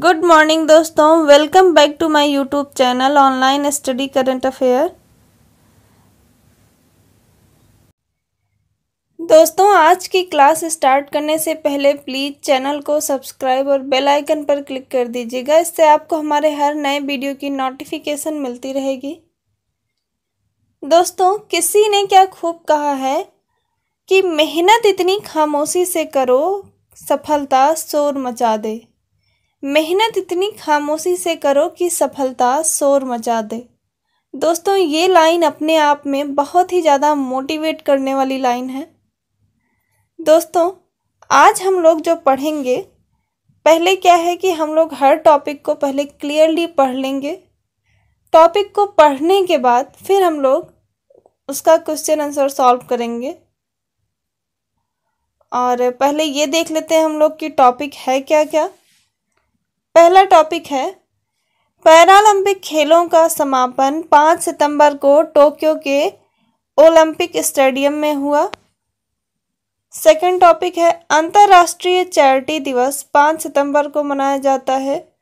Good morning दोस्तों, welcome back to my YouTube channel online study current affair. दोस्तों, आज की क्लास स्टार्ट करने से पहले प्लीज़ चैनल को सब्सक्राइब और बेल आइकन पर क्लिक कर दीजिएगा। इससे आपको हमारे हर नए वीडियो की नोटिफिकेशन मिलती रहेगी। दोस्तों, किसी ने क्या खूब कहा है कि मेहनत इतनी खामोशी से करो, सफलता शोर मचा दे। मेहनत इतनी खामोशी से करो कि सफलता शोर मचा दे। दोस्तों, ये लाइन अपने आप में बहुत ही ज़्यादा मोटिवेट करने वाली लाइन है। दोस्तों, आज हम लोग जो पढ़ेंगे, पहले क्या है कि हम लोग हर टॉपिक को पहले क्लियरली पढ़ लेंगे। टॉपिक को पढ़ने के बाद फिर हम लोग उसका क्वेश्चन आंसर सॉल्व करेंगे। और पहले ये देख लेते हैं हम लोग कि टॉपिक है क्या क्या। पहला टॉपिक है पैरालंपिक खेलों का समापन 5 सितंबर को टोक्यो के ओलंपिक स्टेडियम में हुआ। सेकंड टॉपिक है अंतर्राष्ट्रीय चैरिटी दिवस 5 सितंबर को मनाया जाता है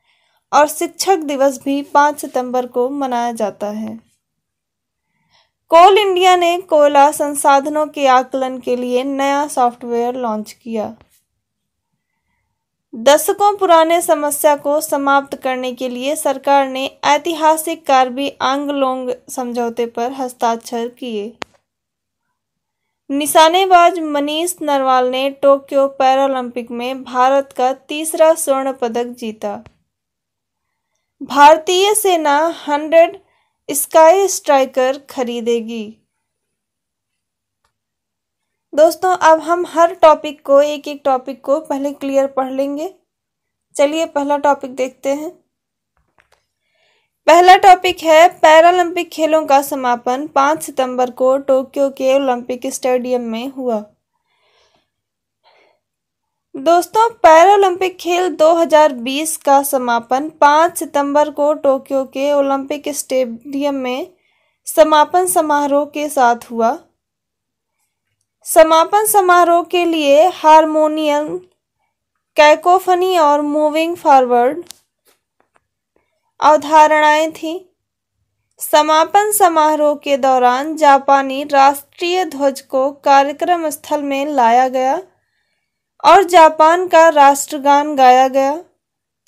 और शिक्षक दिवस भी 5 सितंबर को मनाया जाता है। कोल इंडिया ने कोयला संसाधनों के आकलन के लिए नया सॉफ्टवेयर लॉन्च किया। दशकों पुराने समस्या को समाप्त करने के लिए सरकार ने ऐतिहासिक कार्बी आंगलोंग समझौते पर हस्ताक्षर किए। निशानेबाज मनीष नरवाल ने टोक्यो पैरालंपिक में भारत का तीसरा स्वर्ण पदक जीता। भारतीय सेना 100 स्काई स्ट्राइकर खरीदेगी। दोस्तों, अब हम हर टॉपिक को एक एक टॉपिक को पहले क्लियर पढ़ लेंगे। चलिए पहला टॉपिक देखते हैं। पहला टॉपिक है पैरालंपिक खेलों का समापन 5 सितंबर को टोक्यो के ओलंपिक स्टेडियम में हुआ। दोस्तों, पैरालंपिक खेल 2020 का समापन 5 सितंबर को टोक्यो के ओलंपिक स्टेडियम में समापन समारोह के साथ हुआ। समापन समारोह के लिए हारमोनियम, कैकोफनी और मूविंग फॉरवर्ड अवधारणाएं थीं। समापन समारोह के दौरान जापानी राष्ट्रीय ध्वज को कार्यक्रम स्थल में लाया गया और जापान का राष्ट्रगान गाया गया।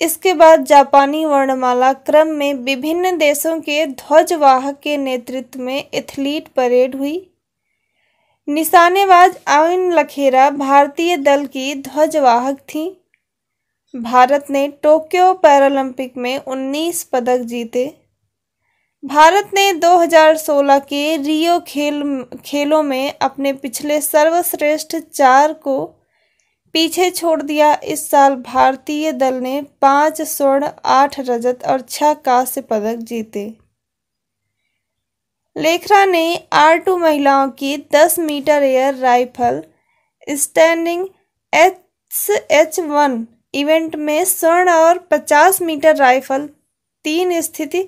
इसके बाद जापानी वर्णमाला क्रम में विभिन्न देशों के ध्वजवाहक के नेतृत्व में एथलीट परेड हुई। निशानेबाज आविन लखेरा भारतीय दल की ध्वजवाहक थीं। भारत ने टोक्यो पैरालंपिक में 19 पदक जीते। भारत ने 2016 के रियो खेलों में अपने पिछले सर्वश्रेष्ठ 4 को पीछे छोड़ दिया। इस साल भारतीय दल ने 5 स्वर्ण, 8 रजत और 6 कांस्य पदक जीते। लेखरा ने R2 महिलाओं की 10 metre air rifle standing SH1 event में स्वर्ण और 50 मीटर राइफल 3 स्थिति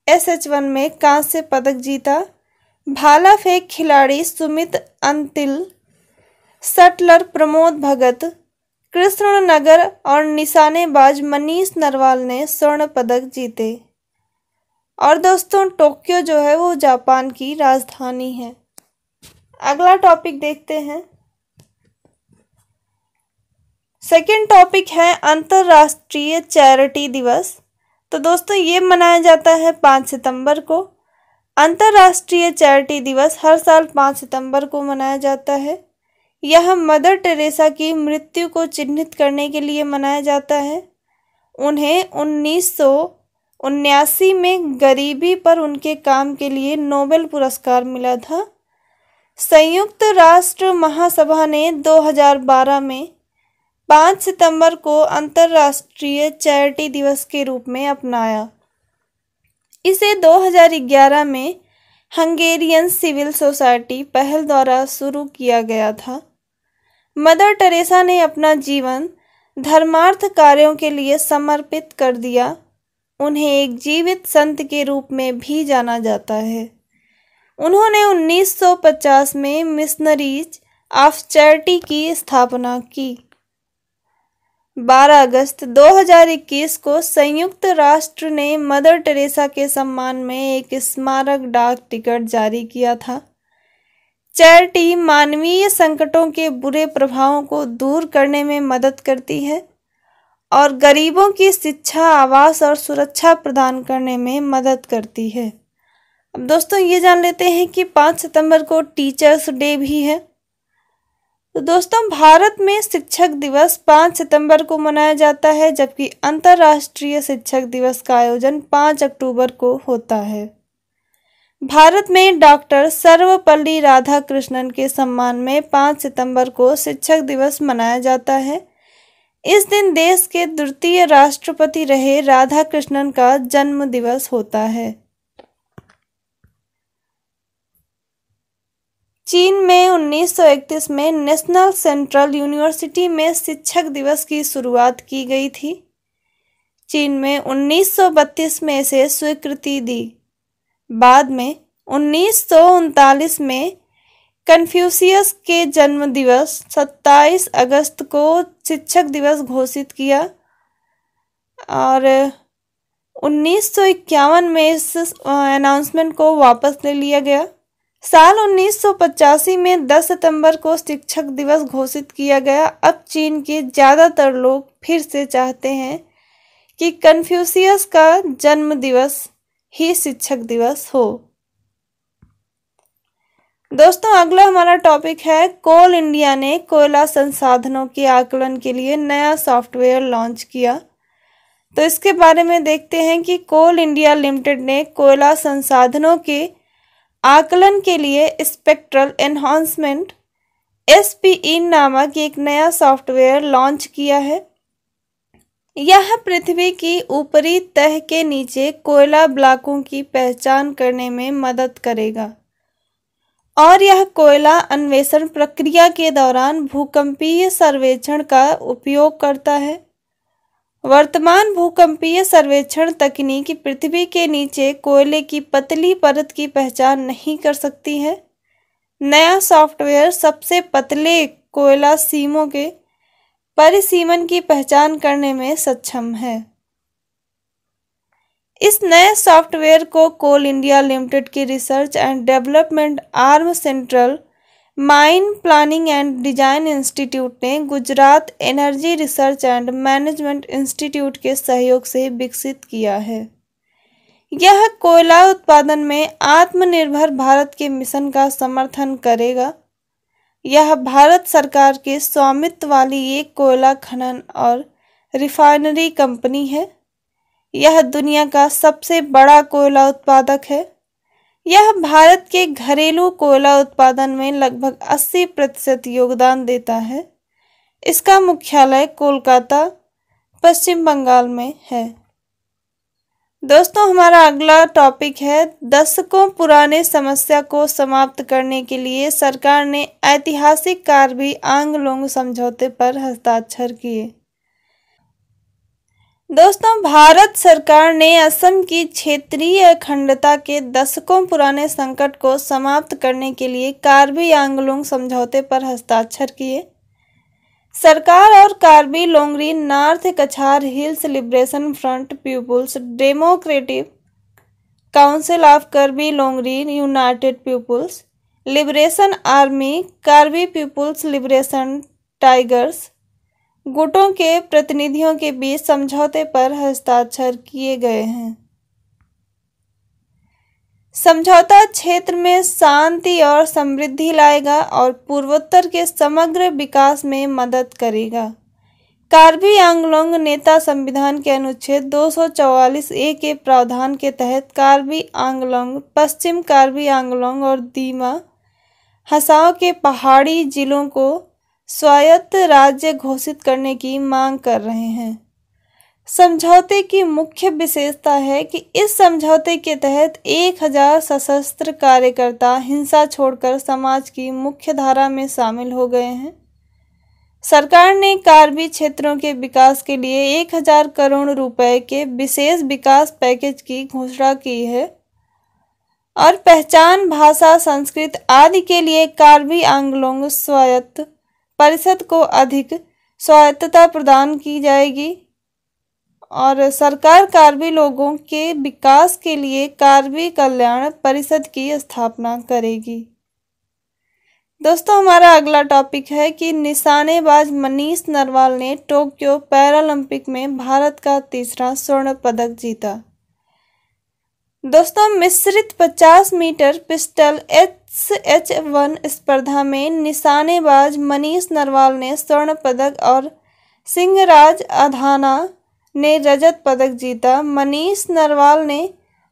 SH1 में कांस्य पदक जीता। भाला फेंक खिलाड़ी सुमित अंतिल, शटलर प्रमोद भगत, कृष्णनगर और निशानेबाज मनीष नरवाल ने स्वर्ण पदक जीते। और दोस्तों, टोक्यो जो है वो जापान की राजधानी है। अगला टॉपिक देखते हैं। सेकंड टॉपिक है अंतर्राष्ट्रीय चैरिटी दिवस। तो दोस्तों, ये मनाया जाता है 5 सितंबर को। अंतर्राष्ट्रीय चैरिटी दिवस हर साल 5 सितंबर को मनाया जाता है। यह मदर टेरेसा की मृत्यु को चिन्हित करने के लिए मनाया जाता है। उन्हें 1979 में गरीबी पर उनके काम के लिए नोबेल पुरस्कार मिला था। संयुक्त राष्ट्र महासभा ने 2012 में 5 सितंबर को अंतर्राष्ट्रीय चैरिटी दिवस के रूप में अपनाया। इसे 2011 में हंगेरियन सिविल सोसाइटी पहल द्वारा शुरू किया गया था। मदर टेरेसा ने अपना जीवन धर्मार्थ कार्यों के लिए समर्पित कर दिया। उन्हें एक जीवित संत के रूप में भी जाना जाता है। उन्होंने 1950 में मिशनरीज ऑफ चैरिटी की स्थापना की। 12 अगस्त 2021 को संयुक्त राष्ट्र ने मदर टेरेसा के सम्मान में एक स्मारक डाक टिकट जारी किया था। चैरिटी मानवीय संकटों के बुरे प्रभावों को दूर करने में मदद करती है और गरीबों की शिक्षा, आवास और सुरक्षा प्रदान करने में मदद करती है। अब दोस्तों ये जान लेते हैं कि 5 सितंबर को टीचर्स डे भी है। तो दोस्तों भारत में शिक्षक दिवस 5 सितंबर को मनाया जाता है, जबकि अंतर्राष्ट्रीय शिक्षक दिवस का आयोजन 5 अक्टूबर को होता है। भारत में डॉक्टर सर्वपल्ली राधाकृष्णन के सम्मान में 5 सितंबर को शिक्षक दिवस मनाया जाता है। इस दिन देश के द्वितीय राष्ट्रपति रहे राधाकृष्णन का जन्म दिवस होता है। चीन में 1931 में नेशनल सेंट्रल यूनिवर्सिटी में शिक्षक दिवस की शुरुआत की गई थी। चीन में 1932 में इसे स्वीकृति दी। बाद में 1939 में कन्फ्यूशियस के जन्म दिवस 27 अगस्त को शिक्षक दिवस घोषित किया और 1951 में इस अनाउंसमेंट को वापस ले लिया गया। साल 1985 में 10 सितंबर को शिक्षक दिवस घोषित किया गया। अब चीन के ज़्यादातर लोग फिर से चाहते हैं कि कन्फ्यूशियस का जन्म दिवस ही शिक्षक दिवस हो। दोस्तों अगला हमारा टॉपिक है कोल इंडिया ने कोयला संसाधनों के आकलन के लिए नया सॉफ्टवेयर लॉन्च किया। तो इसके बारे में देखते हैं कि कोल इंडिया लिमिटेड ने कोयला संसाधनों के आकलन के लिए स्पेक्ट्रल एनहांसमेंट SPE नामक एक नया सॉफ्टवेयर लॉन्च किया है। यह पृथ्वी की ऊपरी तह के नीचे कोयला ब्लॉकों की पहचान करने में मदद करेगा और यह कोयला अन्वेषण प्रक्रिया के दौरान भूकंपीय सर्वेक्षण का उपयोग करता है। वर्तमान भूकंपीय सर्वेक्षण तकनीक पृथ्वी के नीचे कोयले की पतली परत की पहचान नहीं कर सकती है। नया सॉफ्टवेयर सबसे पतले कोयला सीमों के परिसीमन की पहचान करने में सक्षम है। इस नए सॉफ्टवेयर को कोल इंडिया लिमिटेड की research and development arm central mine planning and design institute ने Gujarat energy research and management institute के सहयोग से विकसित किया है। यह कोयला उत्पादन में आत्मनिर्भर भारत के मिशन का समर्थन करेगा। यह भारत सरकार के स्वामित्व वाली एक कोयला खनन और रिफाइनरी कंपनी है। यह दुनिया का सबसे बड़ा कोयला उत्पादक है। यह भारत के घरेलू कोयला उत्पादन में लगभग 80% योगदान देता है। इसका मुख्यालय कोलकाता, पश्चिम बंगाल में है। दोस्तों हमारा अगला टॉपिक है दशकों पुराने समस्या को समाप्त करने के लिए सरकार ने ऐतिहासिक कार्बी आंगलोंग समझौते पर हस्ताक्षर किए। दोस्तों भारत सरकार ने असम की क्षेत्रीय अखंडता के दशकों पुराने संकट को समाप्त करने के लिए कार्बी आंगलोंग समझौते पर हस्ताक्षर किए। सरकार और Karbi Longri North Cachar Hills Liberation Front People's Democratic Council of Karbi Longri United People's Liberation Army Karbi People's Liberation Tigers गुटों के प्रतिनिधियों के बीच समझौते पर हस्ताक्षर किए गए हैं। समझौता क्षेत्र में शांति और समृद्धि लाएगा और पूर्वोत्तर के समग्र विकास में मदद करेगा। कार्बी आंगलोंग नेता संविधान के अनुच्छेद 244A के प्रावधान के तहत कार्बी आंगलोंग, पश्चिम कार्बी आंगलोंग और दीमा हसाओ के पहाड़ी जिलों को स्वायत्त राज्य घोषित करने की मांग कर रहे हैं। समझौते की मुख्य विशेषता है कि इस समझौते के तहत 1000 सशस्त्र कार्यकर्ता हिंसा छोड़कर समाज की मुख्य धारा में शामिल हो गए हैं। सरकार ने कार्बी क्षेत्रों के विकास के लिए 1000 करोड़ रुपए के विशेष विकास पैकेज की घोषणा की है और पहचान, भाषा, संस्कृत आदि के लिए कार्बी आंगलोंग स्वायत्त परिषद को अधिक स्वायत्तता प्रदान की जाएगी और सरकार कार्बी लोगों के विकास के लिए कार्बी कल्याण परिषद की स्थापना करेगी। दोस्तों हमारा अगला टॉपिक है कि निशानेबाज मनीष नरवाल ने टोक्यो पैरालंपिक में भारत का तीसरा स्वर्ण पदक जीता। दोस्तों मिश्रित 50 मीटर पिस्टल SH1 स्पर्धा में निशानेबाज मनीष नरवाल ने स्वर्ण पदक और सिंहराज अधाना ने रजत पदक जीता। मनीष नरवाल ने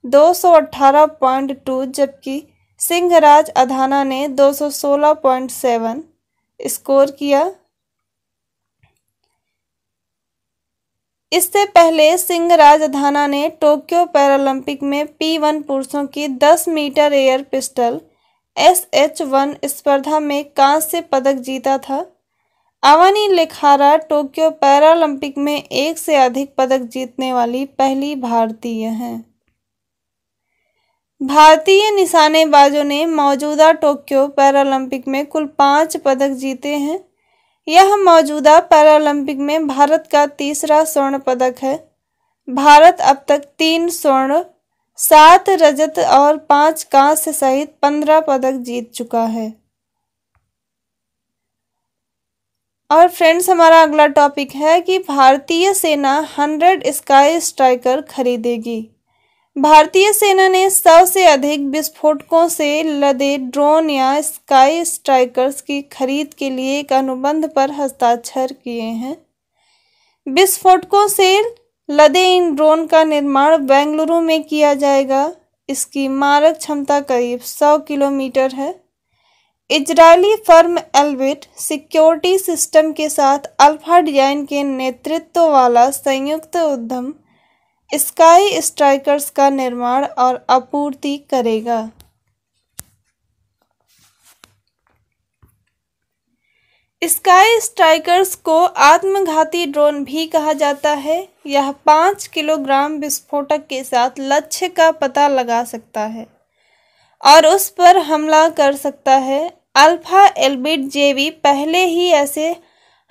218.2 जबकि सिंहराज अधाना ने 216.7 स्कोर किया। इससे पहले सिंहराज अधाना ने टोक्यो पैरालंपिक में P1 पुरुषों की 10 मीटर एयर पिस्टल SH1 स्पर्धा में कांस्य पदक जीता था। अवनी लेखारा टोक्यो पैरालंपिक में एक से अधिक पदक जीतने वाली पहली भारतीय हैं। भारतीय निशानेबाजों ने मौजूदा टोक्यो पैरालंपिक में कुल 5 पदक जीते हैं। यह मौजूदा पैरालंपिक में भारत का तीसरा स्वर्ण पदक है। भारत अब तक 3 स्वर्ण, 7 रजत और 5 कांस्य सहित 15 पदक जीत चुका है। और फ्रेंड्स हमारा अगला टॉपिक है कि भारतीय सेना 100 स्काई स्ट्राइकर खरीदेगी। भारतीय सेना ने 100 से अधिक विस्फोटकों से लदे ड्रोन या स्काई स्ट्राइकर्स की खरीद के लिए एक अनुबंध पर हस्ताक्षर किए हैं। विस्फोटकों से लदे इन ड्रोन का निर्माण बेंगलुरु में किया जाएगा। इसकी मारक क्षमता करीब 100 किलोमीटर है। Israeli firm Elbit security system के साथ अल्फा डिजाइन के नेतृत्व वाला संयुक्त उद्यम स्काई स्ट्राइकर्स का निर्माण और आपूर्ति करेगा। स्काई स्ट्राइकर्स को आत्मघाती ड्रोन भी कहा जाता है। यह 5 किलोग्राम विस्फोटक के साथ लक्ष्य का पता लगा सकता है और उस पर हमला कर सकता है। अल्फा एल्बिट जेवी पहले ही ऐसे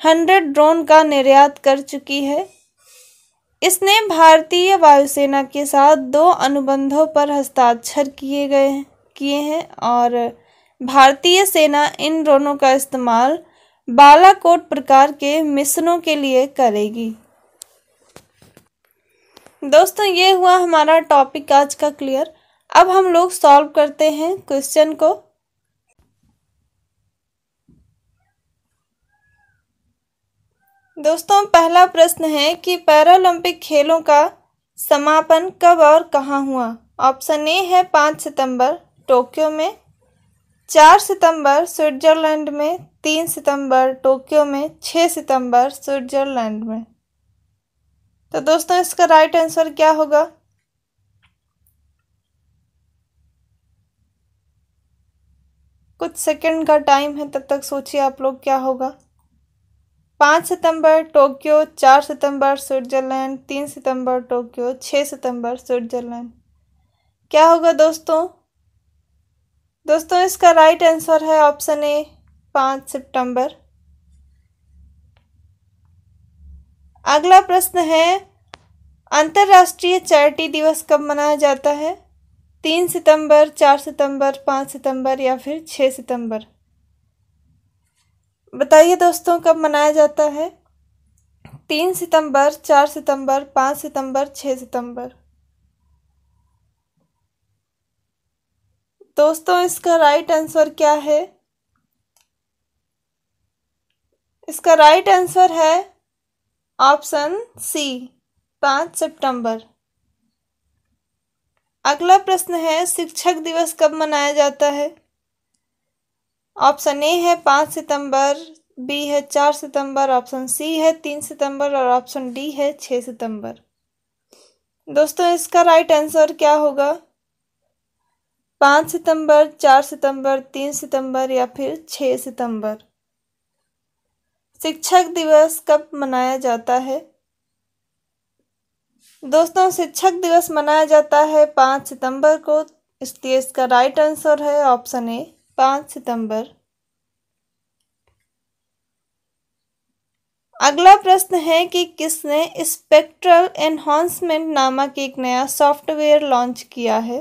100 ड्रोन का निर्यात कर चुकी है। इसने भारतीय वायुसेना के साथ 2 अनुबंधों पर हस्ताक्षर किए हैं और भारतीय सेना इन ड्रोनों का इस्तेमाल बालाकोट प्रकार के मिशनों के लिए करेगी। दोस्तों ये हुआ हमारा टॉपिक आज का क्लियर। अब हम लोग सॉल्व करते हैं क्वेश्चन को। दोस्तों पहला प्रश्न है कि पैरालंपिक खेलों का समापन कब और कहाँ हुआ। ऑप्शन ए है 5 सितंबर टोक्यो में, 4 सितंबर स्विट्जरलैंड में, 3 सितंबर टोक्यो में, 6 सितंबर स्विट्जरलैंड में। तो दोस्तों इसका राइट आंसर क्या होगा। कुछ सेकंड का टाइम है, तब तक सोचिए आप लोग क्या होगा। 5 सितंबर टोक्यो, 4 सितंबर स्विट्जरलैंड, 3 सितंबर टोक्यो, 6 सितंबर स्विट्जरलैंड। क्या होगा दोस्तों। दोस्तों इसका राइट आंसर है ऑप्शन ए 5 सितंबर। अगला प्रश्न है अंतर्राष्ट्रीय चैरिटी दिवस कब मनाया जाता है। 3 सितंबर, 4 सितंबर, 5 सितंबर या फिर 6 सितंबर। बताइए दोस्तों कब मनाया जाता है। 3 सितंबर, 4 सितंबर, 5 सितंबर, 6 सितंबर। दोस्तों इसका राइट आंसर क्या है। इसका राइट आंसर है ऑप्शन सी 5 सितंबर। अगला प्रश्न है शिक्षक दिवस कब मनाया जाता है। ऑप्शन ए है 5 सितंबर, बी है 4 सितंबर, ऑप्शन सी है 3 सितंबर और ऑप्शन डी है 6 सितंबर। दोस्तों इसका राइट आंसर क्या होगा। 5 सितंबर, 4 सितंबर, 3 सितंबर या फिर 6 सितंबर। शिक्षक दिवस कब मनाया जाता है। दोस्तों शिक्षक दिवस मनाया जाता है 5 सितंबर को, इसलिए इसका राइट आंसर है ऑप्शन ए 5 सितंबर। अगला प्रश्न है कि किसने स्पेक्ट्रल एनहांसमेंट नामक एक नया सॉफ्टवेयर लॉन्च किया है।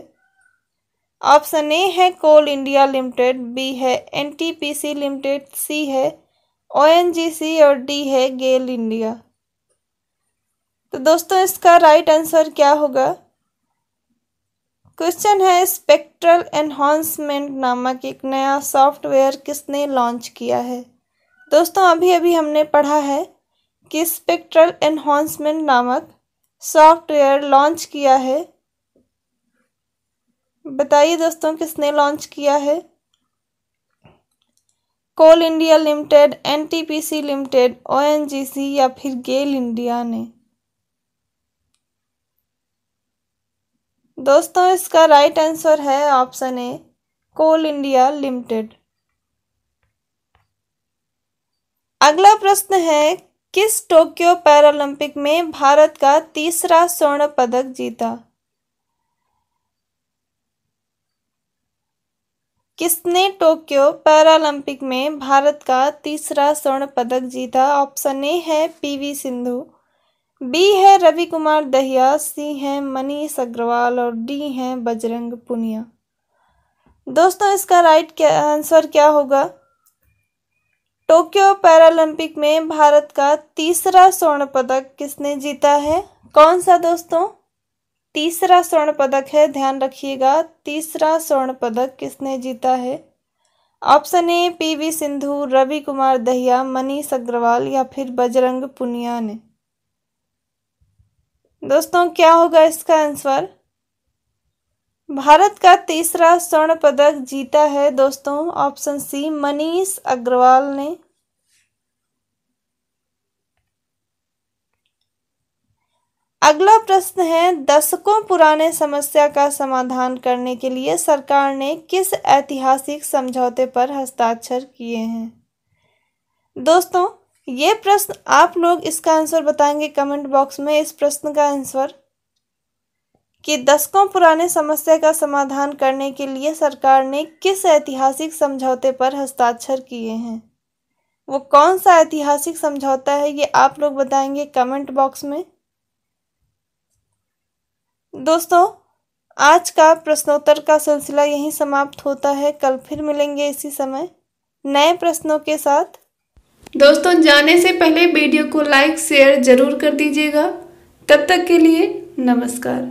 ऑप्शन ए है कोल इंडिया लिमिटेड, बी है एनटीपीसी लिमिटेड, सी है ओएनजीसी और डी है गेल इंडिया। तो दोस्तों इसका राइट आंसर क्या होगा? क्वेश्चन है स्पेक्ट्रल एनहांसमेंट नामक एक नया सॉफ्टवेयर किसने लॉन्च किया है। दोस्तों अभी अभी हमने पढ़ा है कि स्पेक्ट्रल एनहांसमेंट नामक सॉफ्टवेयर लॉन्च किया है। बताइए दोस्तों किसने लॉन्च किया है? Coal India Limited, NTPC Limited, ONGC या फिर गेल इंडिया ने। दोस्तों इसका राइट आंसर है option A Coal India Limited. अगला प्रश्न है किस टोक्यो पैरालंपिक में भारत का तीसरा स्वर्ण पदक जीता? किसने टोक्यो पैरालंपिक में भारत का तीसरा स्वर्ण पदक जीता? ऑप्शन ए है पीवी सिंधु, बी है रवि कुमार दहिया, सी है मनीष अग्रवाल और डी है बजरंग पुनिया। दोस्तों इसका राइट आंसर क्या होगा? टोक्यो पैरालंपिक में भारत का तीसरा स्वर्ण पदक किसने जीता है? कौन सा दोस्तों? तीसरा स्वर्ण पदक है, ध्यान रखिएगा। तीसरा स्वर्ण पदक किसने जीता है? Option A PV Sindhu, Ravi Kumar Dahiya, Manish Agarwal या फिर बजरंग पुनिया ने। दोस्तों क्या होगा इसका आंसर? भारत का तीसरा स्वर्ण पदक जीता है दोस्तों ऑप्शन सी मनीष अग्रवाल ने। अगला प्रश्न है दशकों पुराने समस्या का समाधान करने के लिए सरकार ने किस ऐतिहासिक समझौते पर हस्ताक्षर किए हैं? दोस्तों ये प्रश्न आप लोग इसका आंसर बताएंगे कमेंट बॉक्स में। इस प्रश्न का आंसर कि दशकों पुराने समस्या का समाधान करने के लिए सरकार ने किस ऐतिहासिक समझौते पर हस्ताक्षर किए हैं, वो कौन सा ऐतिहासिक समझौता है ये आप लोग बताएंगे कमेंट बॉक्स में। दोस्तों आज का प्रश्नोत्तर का सिलसिला यहीं समाप्त होता है। कल फिर मिलेंगे इसी समय नए प्रश्नों के साथ। दोस्तों जाने से पहले वीडियो को लाइक शेयर जरूर कर दीजिएगा। तब तक के लिए नमस्कार।